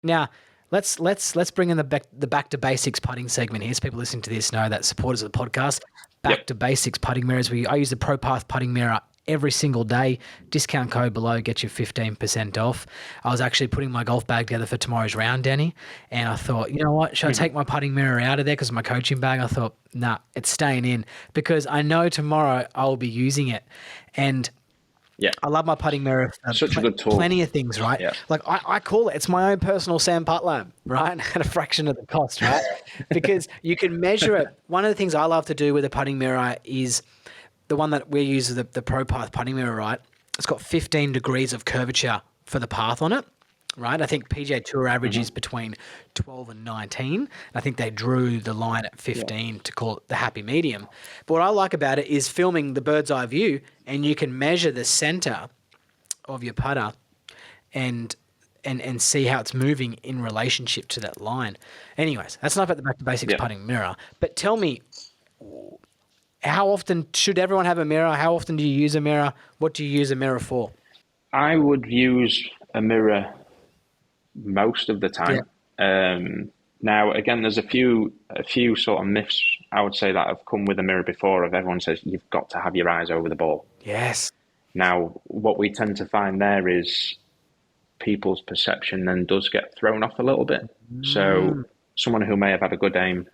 Now, let's bring in the back to basics putting segment here. So people listening to this know that supporters of the podcast, back to basics putting mirrors. I use the ProPath putting mirror every single day. Discount code below gets you 15% off. I was actually putting my golf bag together for tomorrow's round, Danny, and I thought, you know what, should I take my putting mirror out of there because of my coaching bag? I thought, nah, it's staying in because I know tomorrow I'll be using it. And I love my putting mirror. Such a good tool. Plenty of things, right? Yeah. Like I call it, it's my own personal Sam Putt lab, right? At a fraction of the cost, right? Because you can measure it. One of the things I love to do with a putting mirror is the one that we use, the ProPath putting mirror, right? It's got 15 degrees of curvature for the path on it, right? I think PGA Tour average is between 12 and 19. I think they drew the line at 15 to call it the happy medium. But what I like about it is filming the bird's eye view, and you can measure the center of your putter and see how it's moving in relationship to that line. Anyways, that's enough about the back to basics putting mirror. But tell me, how often should everyone have a mirror? How often do you use a mirror? What do you use a mirror for? I would use a mirror most of the time. Now, again, there's a few sort of myths I would say that have come with a mirror before. Of everyone says you've got to have your eyes over the ball. Yes. Now, what we tend to find there is people's perception then does get thrown off a little bit. So someone who may have had a good aim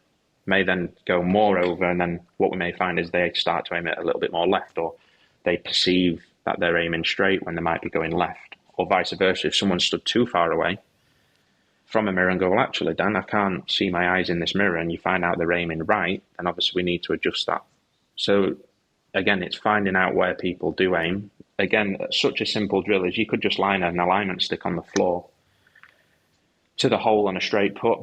may then go more over, and then what we may find is they start to aim it a little bit more left, or they perceive that they're aiming straight when they might be going left, or vice versa. If someone stood too far away from a mirror and go, well, actually, Dan, I can't see my eyes in this mirror, and you find out they're aiming right, then obviously we need to adjust that. So again, it's finding out where people do aim. Again, such a simple drill is you could just line an alignment stick on the floor to the hole on a straight put,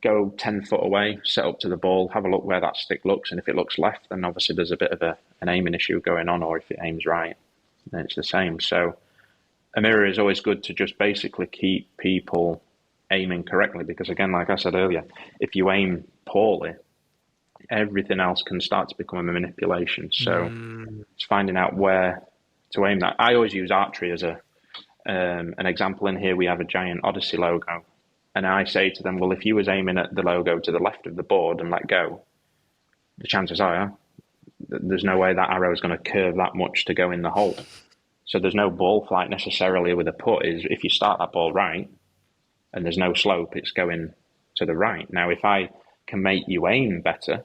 go 10 foot away, set up to the ball, have a look where that stick looks, and if it looks left, then obviously there's a bit of an aiming issue going on, or if it aims right, then it's the same. So a mirror is always good to just basically keep people aiming correctly, because again, like I said earlier, if you aim poorly, everything else can start to become a manipulation. So it's finding out where to aim that. I always use archery as an example. In here we have a giant Odyssey logo, and I say to them, well, if you was aiming at the logo to the left of the board and let go, the chances are there's no way that arrow is going to curve that much to go in the hole. So there's no ball flight necessarily with a putt. Is if you start that ball right and there's no slope, it's going to the right. Now, if I can make you aim better,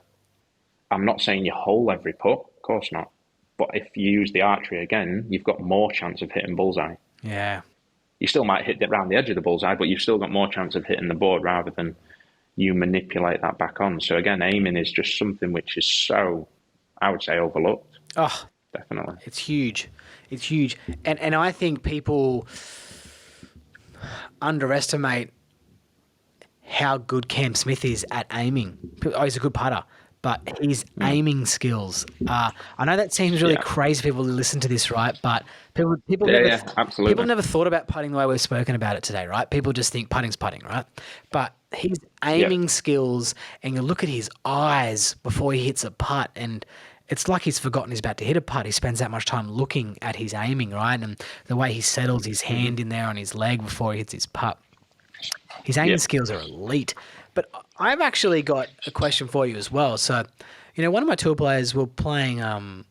I'm not saying you hole every putt, of course not. But if you use the archery again, you've got more chance of hitting bullseye. Yeah. You still might hit it around the edge of the bullseye, but you've still got more chance of hitting the board rather than you manipulate that back on. So again, aiming is just something which is so, I would say, overlooked. Oh, definitely. It's huge. It's huge. And I think people underestimate how good Cam Smith is at aiming. Oh, he's a good putter, but his aiming skills are, I know that seems really crazy for people to listen to this, right? But people never thought about putting the way we've spoken about it today, right? People just think putting's putting, right? But his aiming skills, and you look at his eyes before he hits a putt, and it's like he's forgotten he's about to hit a putt. He spends that much time looking at his aiming, right? And the way he settles his hand in there on his leg before he hits his putt. His aiming skills are elite. But I've actually got a question for you as well. So, one of my tour players were playing at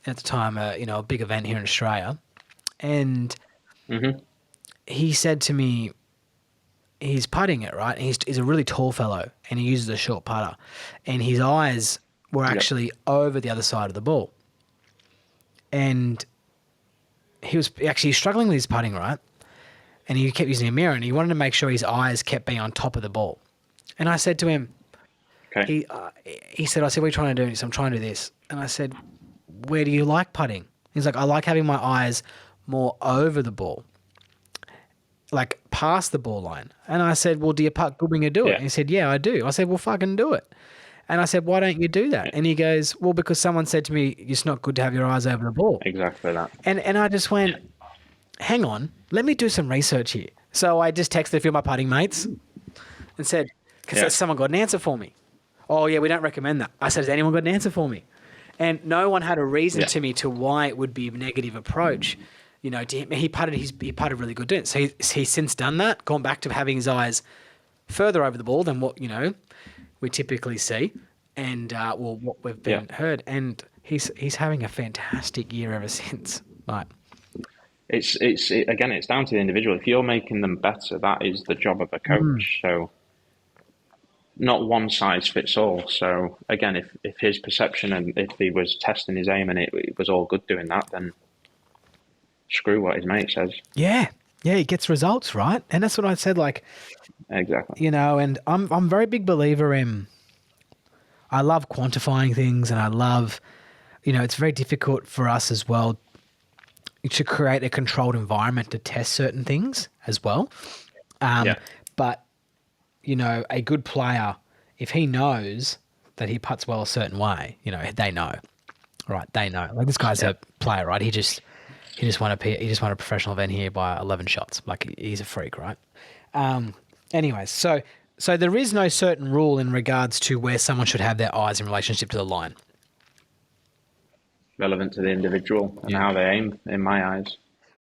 the time, a big event here in Australia. And he said to me, he's putting it, right? And he's a really tall fellow, and he uses a short putter. And his eyes were actually over the other side of the ball. And he was actually struggling with his putting, right? And he kept using a mirror, and he wanted to make sure his eyes kept being on top of the ball. And I said to him, he said, what are you trying to do? He said, I'm trying to do this. And I said, where do you like putting? He's like, I like having my eyes more over the ball, like past the ball line. And I said, well, do you putt good when you do it? And he said, yeah, I do. I said, well, fucking do it. And I said, why don't you do that? And he goes, well, because someone said to me, it's not good to have your eyes over the ball. Exactly that. And I just went, hang on, let me do some research here. So I just texted a few of my putting mates and said, because someone got an answer for me. Oh, yeah, we don't recommend that. I said, has anyone got an answer for me? And no one had a reason to me to why it would be a negative approach. You know, he putted really good, didn't he? So he's since done that, gone back to having his eyes further over the ball than what, you know, we typically see, and what we've been heard, and he's having a fantastic year ever since. Like, Again, it's down to the individual. If you're making them better, that is the job of a coach. So not one size fits all. So again, if his perception and if he was testing his aim and it was all good doing that, then screw what his mate says. yeah, he gets results, right? And that's what I said. Like, Exactly. you know, and I'm a very big believer in. I love quantifying things, and I love, you know, it's very difficult for us as well to create a controlled environment to test certain things as well. But, you know, a good player, if he knows that he putts well a certain way, you know, they know, right? They know. Like, this guy's a player, right? He just won a professional event here by 11 shots. Like, he's a freak, right? Anyways, so there is no certain rule in regards to where someone should have their eyes in relationship to the line. Relevant to the individual and how they aim, in my eyes.